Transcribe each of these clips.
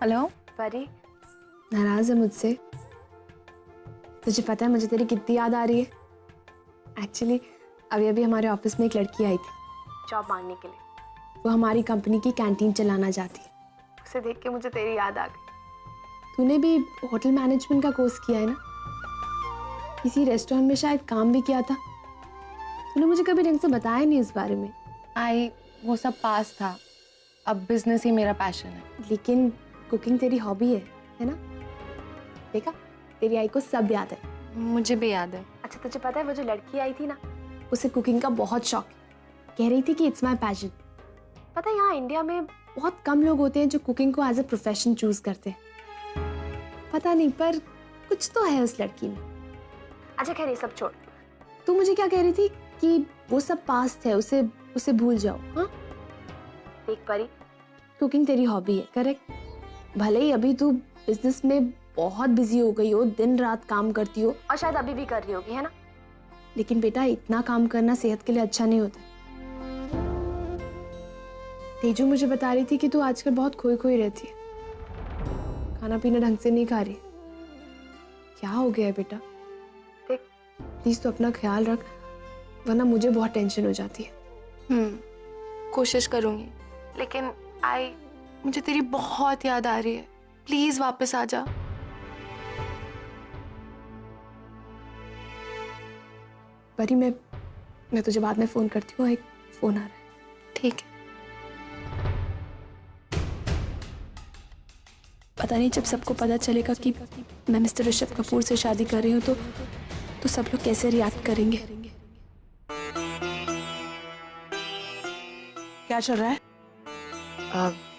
Hello परी, नाराज है मुझसे? तुझे पता है मुझे तेरी कितनी याद आ रही है? एक्चुअली अभी अभी हमारे ऑफिस में एक लड़की आई थी जॉब मांगने के लिए। वो हमारी कंपनी की कैंटीन चलाना चाहती है। उसे देख के मुझे तेरी याद आ गई। तूने भी होटल मैनेजमेंट का कोर्स किया है ना? किसी रेस्टोरेंट में शायद काम भी किया था। तूने मुझे कभी ढंग से बताया नहीं इस बारे में। वो सब पास था, अब बिजनेस ही मेरा पैशन है। लेकिन कुकिंग तेरी हॉबी है ना? देखा, तेरी आई को सब याद है। मुझे भी याद है। अच्छा तुझे पता है वो जो लड़की आई थी ना, उसे कुकिंग का बहुत शौक है। कह रही थी कि इट्स माय पैशन। पता है यहाँ इंडिया में बहुत कम लोग होते हैं जो कुकिंग को एज ए प्रोफेशन चूज करते हैं। पता नहीं पर कुछ तो है उस लड़की में। अच्छा खैर ये सब छोड़, तू मुझे क्या कह रही थी कि वो सब पास्ट है, उसे भूल जाओ। हाँ देख परी, कुकिंग तेरी हॉबी है, करेक्ट? भले ही अभी तू बिजनेस में बहुत बिजी हो गई हो, दिन रात काम करती हो और शायद अभी भी कर रही होगी, है ना? लेकिन बेटा इतना काम करना सेहत के लिए अच्छा नहीं होता। तेजू मुझे बता रही थी कि तू आजकल बहुत खोई खोई रहती है, खाना पीना ढंग से नहीं खा रही। क्या हो गया है बेटा? देख प्लीज तू अपना ख्याल रख, वरना मुझे बहुत टेंशन हो जाती है। कोशिश करूंगी, लेकिन मुझे तेरी बहुत याद आ रही है। प्लीज वापस आ जा। परी मैं तुझे बाद में फोन करती हूँ, एक फोन आ रहा है। ठीक है। पता नहीं जब सबको पता चलेगा कि मैं मिस्टर ऋषभ कपूर से शादी कर रही हूँ तो सब लोग कैसे रिएक्ट करेंगे। क्या चल रहा है?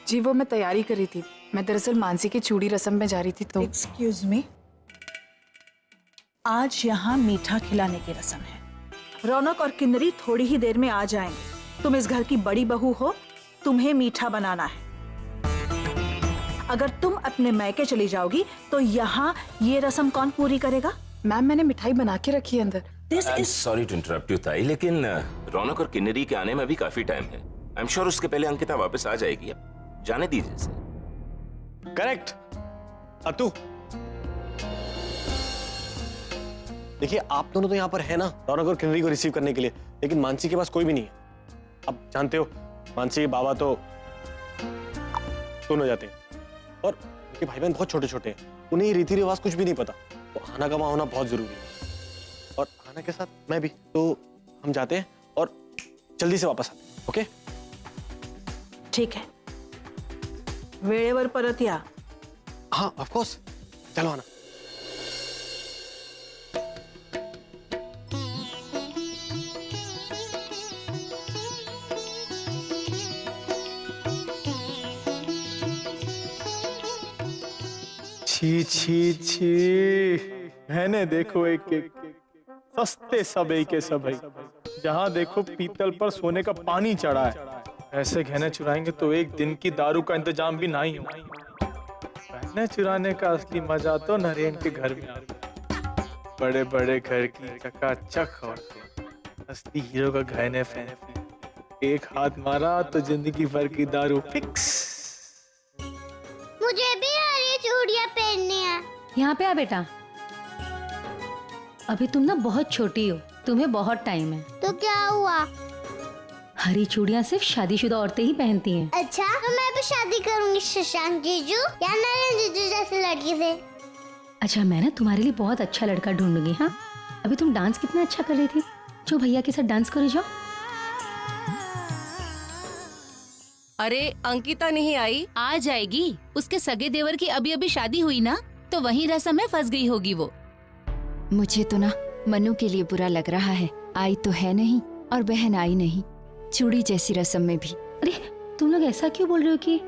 जी वो मैं तैयारी कर रही थी। मैं दरअसल मानसी की चूड़ी रस्म में जा रही थी तो। एक्सक्यूज मी, आज यहाँ मीठा खिलाने की रस्म है। रौनक और किन्नरी थोड़ी ही देर में आ जाएंगे। तुम इस घर की बड़ी बहू हो, तुम्हें मीठा बनाना है। अगर तुम अपने मैके चली जाओगी तो यहाँ ये रस्म कौन पूरी करेगा? मैम मैंने मिठाई बना के रखी है अंदर। This is sorry to interrupt you ताई, लेकिन रौनक और किन्नरी के आने में भी काफी टाइम है। आई एम श्योर उसके पहले अंकिता वापस आ जाएगी। अब जाने दीजिए इसे। करेक्ट अतु। देखिए आप दोनों तो यहाँ पर है ना, रौनक और किन्नरी को रिसीव करने के लिए, लेकिन मानसी के पास कोई भी नहीं है। अब जानते हो मानसी के बाबा तो दोनों जाते हैं और उनके भाई बहन बहुत छोटे छोटे हैं, उन्हें रीति रिवाज कुछ भी नहीं पता। तो आना का वहां होना बहुत जरूरी है और आना के साथ मैं भी। तो हम जाते हैं और जल्दी से वापस आते हैं। ओके ठीक है। वेळेवर परत या। हाँ ऑफ कोर्स, चलो आना। छी छी छी, गहने देखो एक एक सस्ते सब एक के सब है। जहाँ देखो पीतल पर सोने का पानी चढ़ा है। ऐसे गहने चुराएंगे तो एक दिन की दारू का इंतजाम भी नहीं हो। गहने चुराने का असली मजा तो नरेन के घर में आता है। बड़े बड़े घर की चकाचक औरतें, असली हीरो का गहने पहनती। एक हाथ मारा तो जिंदगी भर की दारू फिक्स। मुझे भी हरी चूड़ियां पहननी है। यहाँ पे आ बेटा, अभी तुम ना बहुत छोटी हो, तुम्हें बहुत टाइम है। तो क्या हुआ? हरी चूड़ियाँ सिर्फ शादीशुदा औरतें ही पहनती हैं। अच्छा तो मैं भी शादी करूंगी शशांक जीजू या नरेन जीजू जैसे लड़की से। अच्छा मैं ना तुम्हारे लिए बहुत अच्छा लड़का ढूंढूंगी। हाँ अभी तुम डांस कितना अच्छा कर रही थी, जो भैया के साथ डांस करो जाओ। अरे अंकिता नहीं आई? आ जाएगी, उसके सगे देवर की अभी अभी शादी हुई ना, तो वही रस्म में फंस गई होगी वो। मुझे तो ना मनु के लिए बुरा लग रहा है। आई तो है नहीं और बहन आई नहीं, चूड़ी जैसी रस्म में भी। अरे तुम लोग ऐसा क्यों बोल रहे हो कि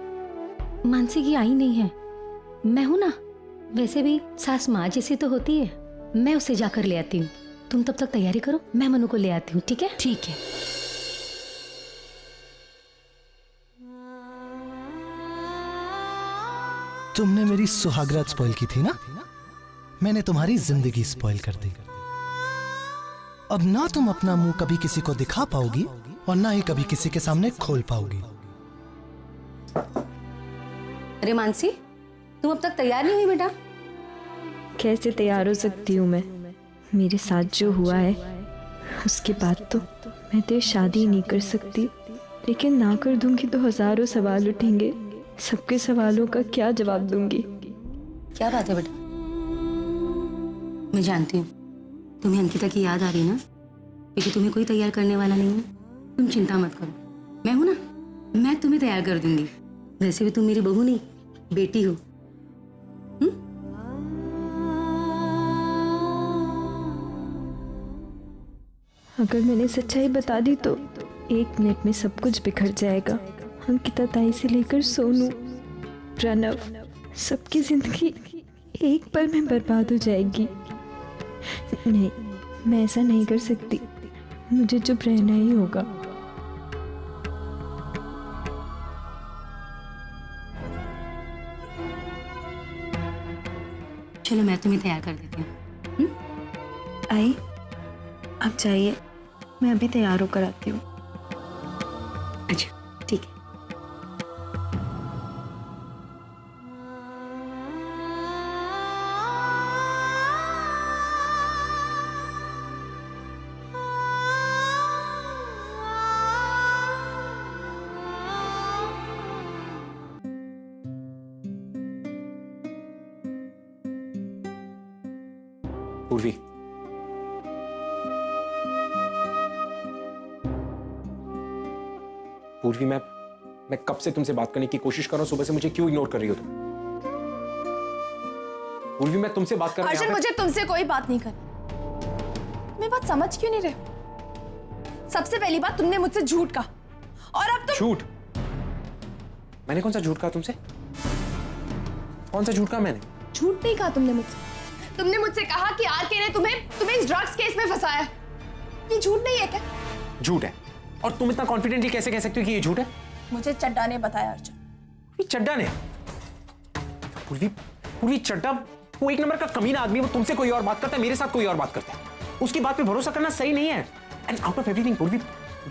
मानसी की आई नहीं है? मैं हूं ना, वैसे भी सास माँ जैसी तो होती है। मैं उसे जाकर ले आती हूँ, तुम तब तक तैयारी करो, मैं मनु को ले आती हूँ। ठीक है? ठीक है। तुमने मेरी सुहागरात स्पॉइल की थी ना, मैंने तुम्हारी जिंदगी स्पॉइल कर दी। अब ना तुम अपना मुंह कभी किसी को दिखा पाओगी और ना ही कभी किसी के सामने खोल पाओगी। अरे मानसी, तुम अब तक तैयार नहीं हुई बेटा? कैसे तैयार हो सकती हूँ मैं? मेरे साथ जो हुआ है उसके बाद तो मैं तेरी शादी नहीं कर सकती, लेकिन ना कर दूंगी तो हजारों सवाल उठेंगे। सबके सवालों का क्या जवाब दूंगी? क्या बात है बेटा? मैं जानती हूँ तुम्हें अंकिता की याद आ रही ना, क्योंकि तुम्हें कोई तैयार करने वाला नहीं है। तुम चिंता मत करो, मैं हूं ना, मैं तुम्हें तैयार कर दूंगी। वैसे भी तुम मेरी बहू नहीं बेटी हो। अगर मैंने सच्चाई बता दी तो 1 मिनट में सब कुछ बिखर जाएगा। अंकिता ताई से लेकर सोनू, प्रणव, सबकी जिंदगी एक पल में बर्बाद हो जाएगी। नहीं, मैं ऐसा नहीं कर सकती। मुझे चुप रहना ही होगा। चलो मैं तुम्हें तैयार कर देती हूँ। आई, आप जाइए, मैं अभी तैयार होकर आती हूँ। अच्छा ठीक है। पूर्वी, पूर्वी, मैं कब से तुमसे बात करने की कोशिश कर रहा हूं, सुबह से मुझे क्यों इग्नोर कर रही हो तुम? पूर्वी, मैं तुमसे बात कर रहा हूं। अर्जुन, मुझे तुमसे कोई बात नहीं करनी। मैं बात समझ क्यों नहीं रहे? सबसे पहली बात, तुमने मुझसे झूठ कहा, और अब तुम... झूठ? मैंने कौन सा झूठ कहा तुमसे? कौन सा झूठ कहा मैंने? झूठ नहीं कहा तुमने मुझसे। तुमने मुझसे कहा कि आरके ने तुम्हें इस ड्रग्स केस में फंसाया। ये झूठ नहीं है क्या? झूठ है। और तुम इतना कॉन्फिडेंटली कैसे कह सकती हो कि ये झूठ है? मुझे चड्डा ने बताया अर्जुन। चड्डा ने? पूर्वी, चड्डा वो 1 नंबर का कमीना आदमी, वो तुमसे कोई और बात करता है, मेरे साथ कोई और बात करता है। उसकी बात पे भरोसा करना सही नहीं है। एंड आउट ऑफ एवरीथिंग पूर्वी,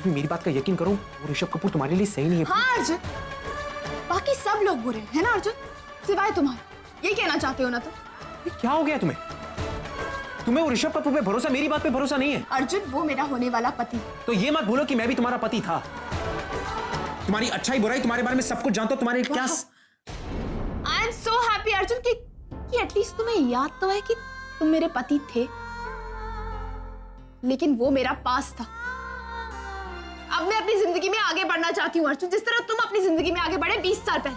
मेरी बात का यकीन करो, वो ऋषभ कपूर तुम्हारे लिए सही नहीं है। हाँ अर्जुन, बाकी सब लोग बुरे हैं ना अर्जुन, सिवाय तुम्हारे। ये कहना चाहते हो ना तुम? क्या हो गया तुम्हें? तुम्हें वो ऋषभ कपूर पे भरोसा, मेरी बात पे भरोसा नहीं है। अर्जुन, वो मेरा होने वाला पति। तो ये मत भूलो कि मैं भी तुम्हारा पति था। तुम्हारी अच्छाई बुराई, तुम्हारे बारे में सब कुछ जानता हूं। तुम्हारे क्या... I am so happy Arjun कि एटलीस्ट तुम्हें याद तो है कि तुम मेरे पति थे, लेकिन वो मेरा पास था। अब मैं अपनी जिंदगी में आगे बढ़ना चाहती हूँ अर्जुन, जिस तरह तुम अपनी जिंदगी में आगे बढ़े 20 साल पहले।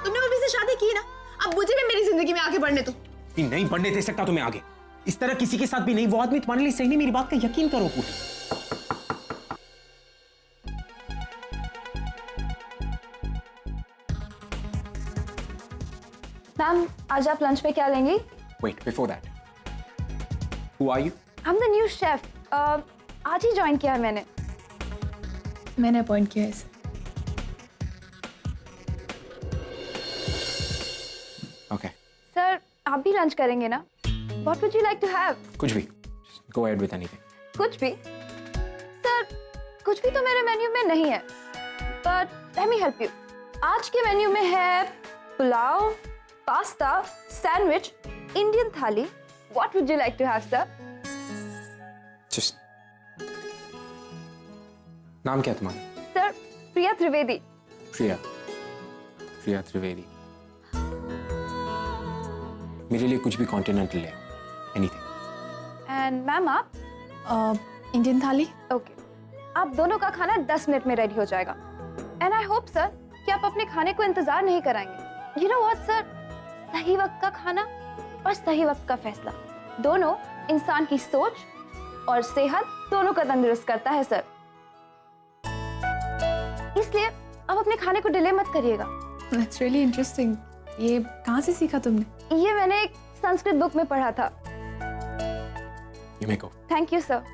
तुमने मुझे से शादी की ना, अब मुझे भी मेरी जिंदगी में आगे बढ़ने दो। नहीं बढ़ने दे सकता तुम्हें आगे, इस तरह किसी के साथ भी नहीं। वो आदमी तुम्हारे लिए सही नहीं, मेरी बात का यकीन करो पूरी। मैम, आज आप लंच पे क्या लेंगी? Wait, before that, who are you? I'm the new chef. आज ही ज्वाइन किया है मैंने अपॉइंट किया है इसे। Okay. सर, आप भी लंच करेंगे ना? What would you like to have? कुछ भी. Go ahead with anything. कुछ भी? सर, कुछ भी तो मेरे मेन्यू में नहीं है। But let me help you. आज के मेन्यू में है पुलाव, पास्ता, सैंडविच, इंडियन थाली। What would you like to have, sir? Just. नाम क्या है तुम्हारा? सर, प्रिया त्रिवेदी। प्रिया त्रिवेदी। मेरे लिए कुछ भी कॉन्टिनेंटल ले, एनीथिंग। एंड मैम आप? इंडियन थाली। ओके, आप दोनों का खाना 10 मिनट में रेडी हो जाएगा। एंड आई होप सर कि आप अपने खाने को इंतजार नहीं कराएंगे। यू नो व्हाट सर, सही वक्त का खाना और सही वक्त का फैसला दोनों इंसान की सोच और सेहत दोनों को तंदुरुस्त करता है सर। इसलिए अब अपने खाने को डिले मत करिएगा। That's really interesting. ये कहाँ से सीखा तुमने? ये मैंने एक संस्कृत बुक में पढ़ा था। You may go. Thank you sir.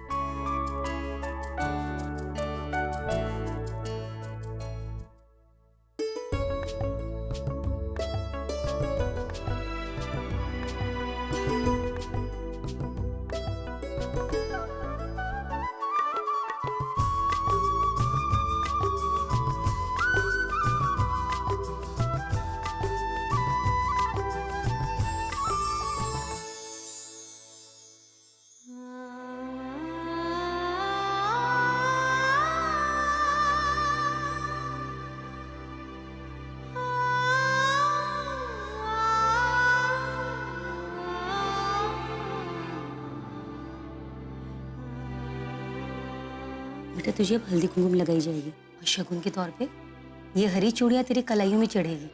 बेटा तुझे अब हल्दी कुमकुम लगाई जाएगी और शगुन के तौर पे ये हरी चूड़ियां तेरी कलाइयों में चढ़ेगी।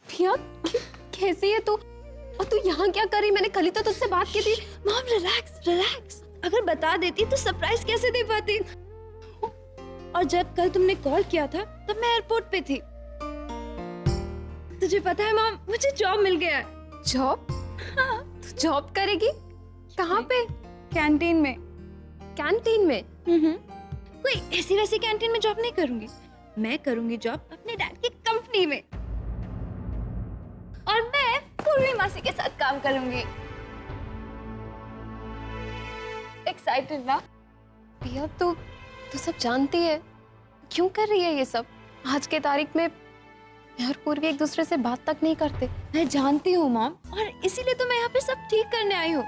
पिया कैसी है तू? और तू यहाँ क्या कर रही? मैंने कल ही तो तुझसे बात की थी। मॉम रिलैक्स रिलैक्स, अगर बता देती तो सरप्राइज कैसे दे पाती। और जब कल तुमने कॉल किया था तब मैं एयरपोर्ट पे थी। तुझे पता है मॉम, मुझे जॉब मिल गया है। जॉब? हाँ। तू जॉब करेगी? कहाँ पे? कैंटीन में। कैंटीन में? कोई ऐसी वैसी कैंटीन में जॉब नहीं करूंगी, मैं करूंगी जॉब अपने डैड की कंपनी में, और मैं पूर्वी मासी के साथ काम करूंगी। एक्साइटेड ना? पिया तू सब जानती है, क्यों कर रही है ये सब? आज के तारीख में मैं और पूर्वी एक दूसरे से बात तक नहीं करते। मैं जानती हूँ मॉम, और इसीलिए तो मैं यहाँ पे सब ठीक करने आई हूँ।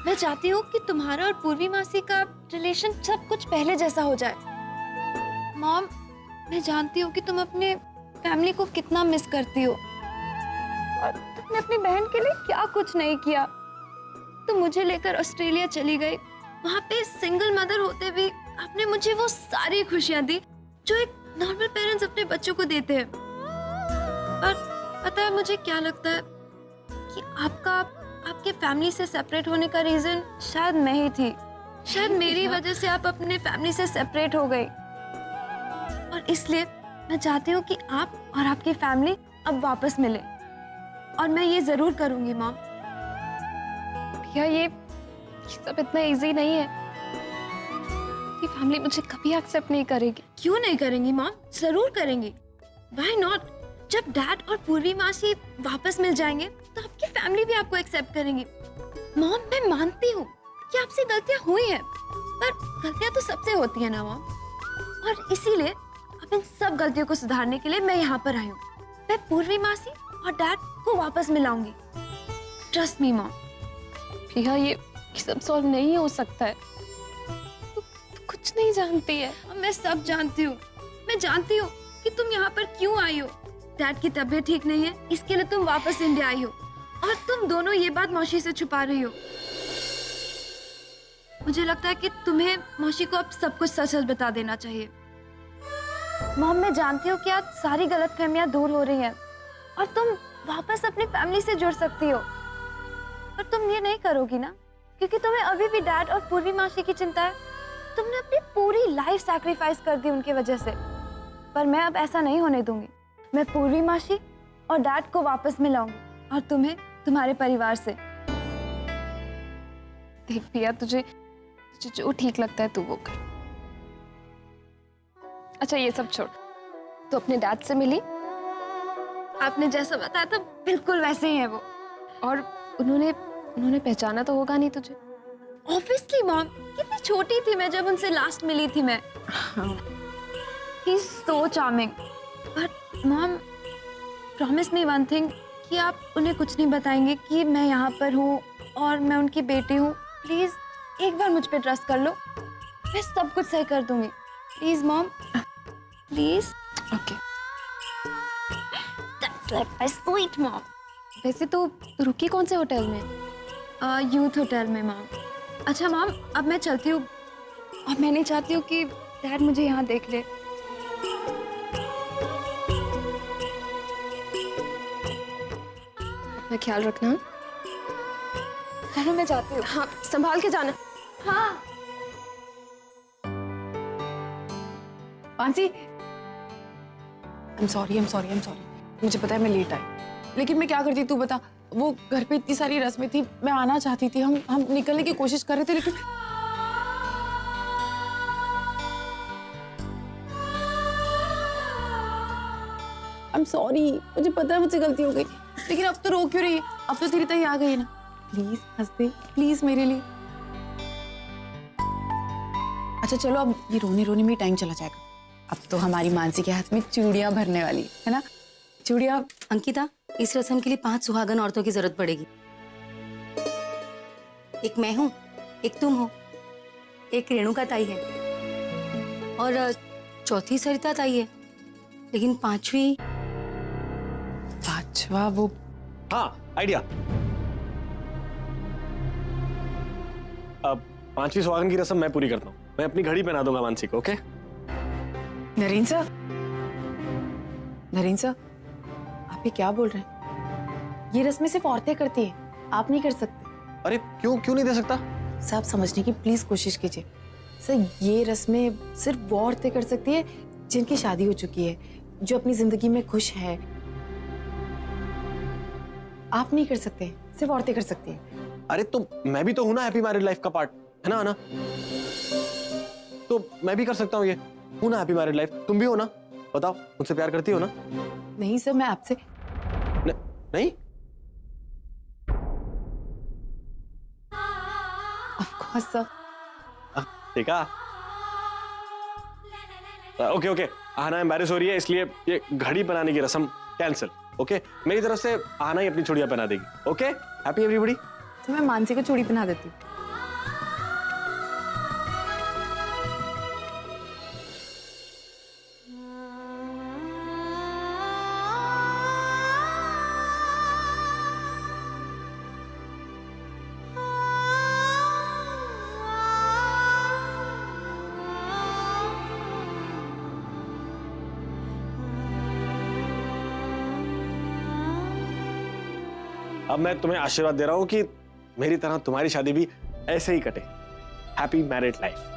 मैं चाहती हूँ कि तुम्हारा और पूर्वी मासी का रिलेशन सब कुछ पहले जैसा हो जाए। मॉम, मैं जानती हूँ कि तुम अपने फैमिली को कितना मिस करती हो, और तुमने अपनी बहन के लिए क्या कुछ नहीं किया। तुम मुझे लेकर ऑस्ट्रेलिया चली गई, वहाँ पे सिंगल मदर होते भी आपने मुझे वो सारी खुशियाँ दी जो एक नॉर्मल पेरेंट्स अपने बच्चों को देते हैं। और पता है मुझे क्या लगता है कि आपके फैमिली से सेपरेट होने का रीजन शायद मैं ही थी। शायद मेरी वजह से आप अपने फैमिली से सेपरेट हो गई, और इसलिए मैं चाहती हूँ कि आप और आपकी फैमिली अब वापस मिले, और मैं ये जरूर करूंगी मॉम। भैया ये सब इतना इजी नहीं है। ये फैमिली मुझे कभी एक्सेप्ट नहीं करेगी। क्यों नहीं करेंगी मॉम? जरूर करेंगी। Why not? जब डैड और पूर्वी मासी वापस मिल जाएंगे तो आपकी फैमिली भी आपको एक्सेप्ट करेंगी। मॉम, मैं मानती हूँ कि आपसे गलतियाँ हुई हैं, पर गलतियाँ तो सबसे होती है ना मॉम, और इसीलिए अब इन सब गलतियों को सुधारने के लिए मैं यहाँ पर आई हूँ। मैं पूर्वी मासी और डैड को वापस मिलाऊंगी। Trust me mom. भैया ये सब सॉल्व नहीं हो सकता है। तू कुछ नहीं जानती है। मैं सब जानती हूँ। मैं जानती हूँ कि तुम यहाँ पर क्यों आई हो। डैड की तबीयत ठीक नहीं है, इसके लिए तुम वापस इंडिया आई हो, और तुम दोनों ये बात मौसी से छुपा रही हो। मुझे लगता है कि तुम्हें मौसी को अब सब कुछ सच सच बता देना चाहिए। मॉम, मैं जानती हूँ कि आज सारी गलतफहमियां दूर हो रही हैं और तुम वापस अपनी फैमिली से जुड़ सकती हो, पर तुम ये नहीं करोगी ना, क्योंकि तुम्हें अभी भी डैड और पूर्वी मासी की चिंता है। तुमने अपनी पूरी लाइफ सैक्रिफाइस कर दी उनकी वजह से, पर मैं अब ऐसा नहीं होने दूंगी। मैं पूर्वी मासी और डैड को वापस मिलाऊंगी, और तुम्हें तुम्हारे परिवार से। देख पिया, तुझे जो ठीक लगता है तू वो कर। अच्छा ये सब छोड़, तू अपने डैड से मिली? आपने जैसा बताया था बिल्कुल वैसे ही है वो। और उन्होंने पहचाना तो होगा नहीं तुझे? ऑब्वियसली मॉम, कितनी छोटी थी मैं जब उनसे लास्ट मिली थी मैं। He's so charming. But mom, promise me one thing, कि आप उन्हें कुछ नहीं बताएंगे कि मैं यहाँ पर हूँ और मैं उनकी बेटी हूँ। प्लीज एक बार मुझ पे ट्रस्ट कर लो, मैं सब कुछ सही कर दूंगी। Please mom, please. Okay. That's like my sweet mom. वैसे तो रुकी कौन से होटल में? यूथ होटल में मॉम। अच्छा मॉम, अब मैं चलती हूँ, और मैं नहीं चाहती हूँ कि डैड मुझे यहाँ देख ले। अपना ख्याल रखना। चलो मैं जाती हूँ। हाँ, संभाल के जाना। हाँ। Mansi, I'm sorry. मुझे पता है मैं लेट आई, लेकिन मैं क्या करती तू बता। वो घर पे इतनी सारी रस्में थी, मैं आना चाहती थी, हम निकलने की कोशिश कर रहे थे, लेकिन I'm sorry, मुझे पता है मुझसे गलती हो गई, लेकिन अब तो रो क्यों रही है? अब तो तेरी तई आ गई है ना, प्लीज हंस दे, प्लीज मेरे लिए। अच्छा चलो, अब ये रोने रोने में टाइम चला जाएगा। अब तो हमारी मानसी के हाथ में चूड़ियां भरने वाली है ना। चूड़ियां। अंकिता, इस रस्म के लिए 5 सुहागन औरतों की जरूरत पड़ेगी। एक मैं हूँ, एक तुम हो, एक रेणुका ताई है और चौथी सरिता ताई है, लेकिन पांचवा वो। हाँ, आइडिया। अब 5वीं सुहागन की रस्म मैं पूरी करता हूँ। मैं अपनी घड़ी पहना दूंगा मानसी को। Okay? Narendra sir, Narendra sir, आप ये क्या बोल रहे हैं? ये रस्में सिर्फ औरतें करती हैं, आप नहीं कर सकते। अरे क्यों नहीं दे सकता? सब समझने की प्लीज कोशिश कीजिए सर। ये रस्में सिर्फ वो औरतें कर सकती है जिनकी शादी हो चुकी है, जो अपनी जिंदगी में खुश है। आप नहीं कर सकते, सिर्फ औरतें कर सकती हैं। अरे तो मैं भी तो हूं ना हैप्पी मैरिड लाइफ का पार्ट, है ना? आना तो मैं भी कर सकता हूँ। ये हूं ना हैप्पी मैरिड लाइफ, तुम भी हो ना? बताओ, मुझसे प्यार करती हो ना? नहीं सर, मैं आपसे नहीं। Of course sir. ठीक है। ओके, आना एम्बैरेस हो रही है, इसलिए ये घड़ी बनाने की रस्म कैंसिल। ओके? मेरी तरफ से आना ही अपनी चूड़ियां पहना देगी। ओके? Happy everybody. तो मैं मानसी को चूड़ी पहना देती हूँ। अब मैं तुम्हें आशीर्वाद दे रहा हूं कि मेरी तरह तुम्हारी शादी भी ऐसे ही कटे। Happy married life.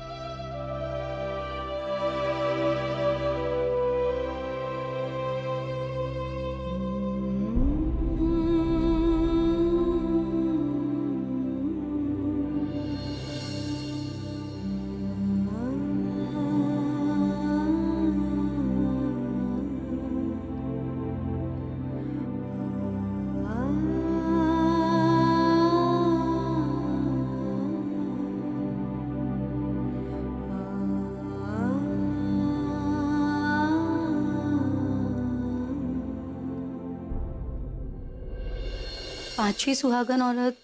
पांचवी सुहागन औरत।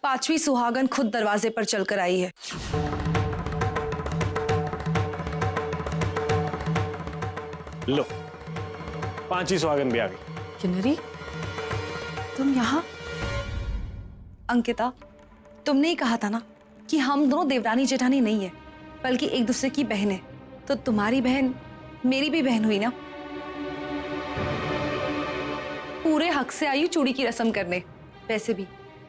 5वीं सुहागन खुद दरवाजे पर चलकर आई है। लो, 5वीं सुहागन भी आ गई। किन्नरी, तुम यहाँ? अंकिता, तुमने ही कहा था ना कि हम दोनों देवरानी जेठानी नहीं है, बल्कि एक दूसरे की बहन है। तो तुम्हारी बहन मेरी भी बहन हुई ना। पूरे हक से आई हूँ चूड़ी की रस्म करने। वैसे भी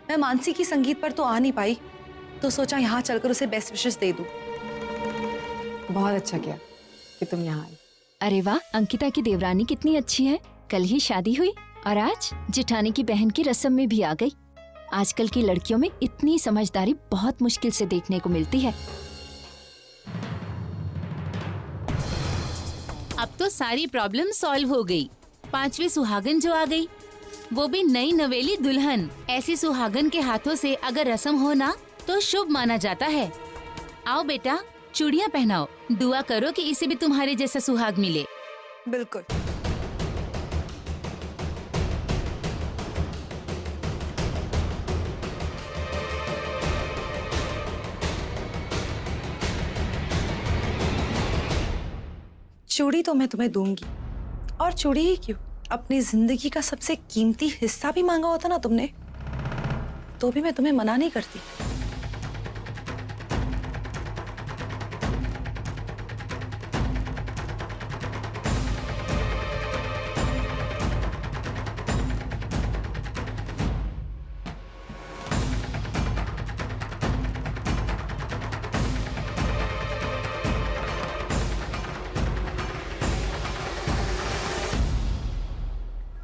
मैं मानसी की संगीत पर तो आ नहीं पाई, तो सोचा यहाँ चलकर उसे बेस्ट विशेस दे दूं। बहुत अच्छा किया कि तुम यहाँ आई। अरे वाह, अंकिता की देवरानी कितनी अच्छी है। कल ही शादी हुई और आज जेठानी की बहन की रस्म में भी आ गई। आजकल की लड़कियों में इतनी समझदारी बहुत मुश्किल से देखने को मिलती है। अब तो सारी प्रॉब्लम सॉल्व हो गई। 5वीं सुहागन जो आ गई, वो भी नई नवेली दुल्हन। ऐसी सुहागन के हाथों से अगर रस्म हो ना तो शुभ माना जाता है। आओ बेटा, चूड़ियां पहनाओ, दुआ करो कि इसे भी तुम्हारे जैसा सुहाग मिले। बिल्कुल। चूड़ी तो मैं तुम्हें दूंगी, और चूड़ी ही क्यों, अपनी जिंदगी का सबसे कीमती हिस्सा भी मांगा होता ना तुमने, तो भी मैं तुम्हें मना नहीं करती।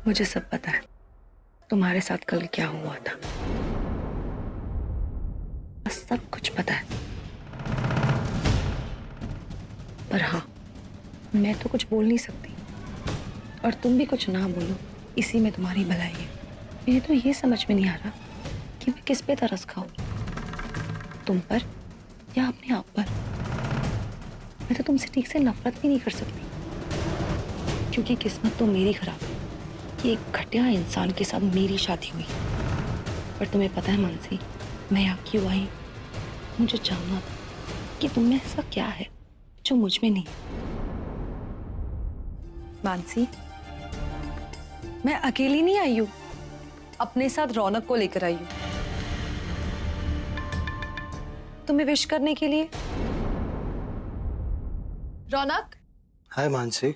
मुझे सब पता है तुम्हारे साथ कल क्या हुआ था, सब कुछ पता है। पर हाँ, मैं तो कुछ बोल नहीं सकती, और तुम भी कुछ ना बोलो, इसी में तुम्हारी भलाई है। मुझे तो ये समझ में नहीं आ रहा कि मैं मैं किस पे तरस खाऊं, तुम पर या अपने आप पर? मैं तो तुमसे ठीक से नफरत भी नहीं कर सकती, क्योंकि किस्मत तो मेरी खराब है कि एक घटिया इंसान के साथ मेरी शादी हुई। पर तुम्हें पता है मानसी, मैं यहाँ क्यों आई? मुझे जानना था कि तुम में ऐसा क्या है जो मुझ में नहीं है। मानसी, मैं अकेली नहीं आई हूँ, अपने साथ रौनक को लेकर आई हूँ तुम्हें विश करने के लिए। रौनक। हाय मानसी।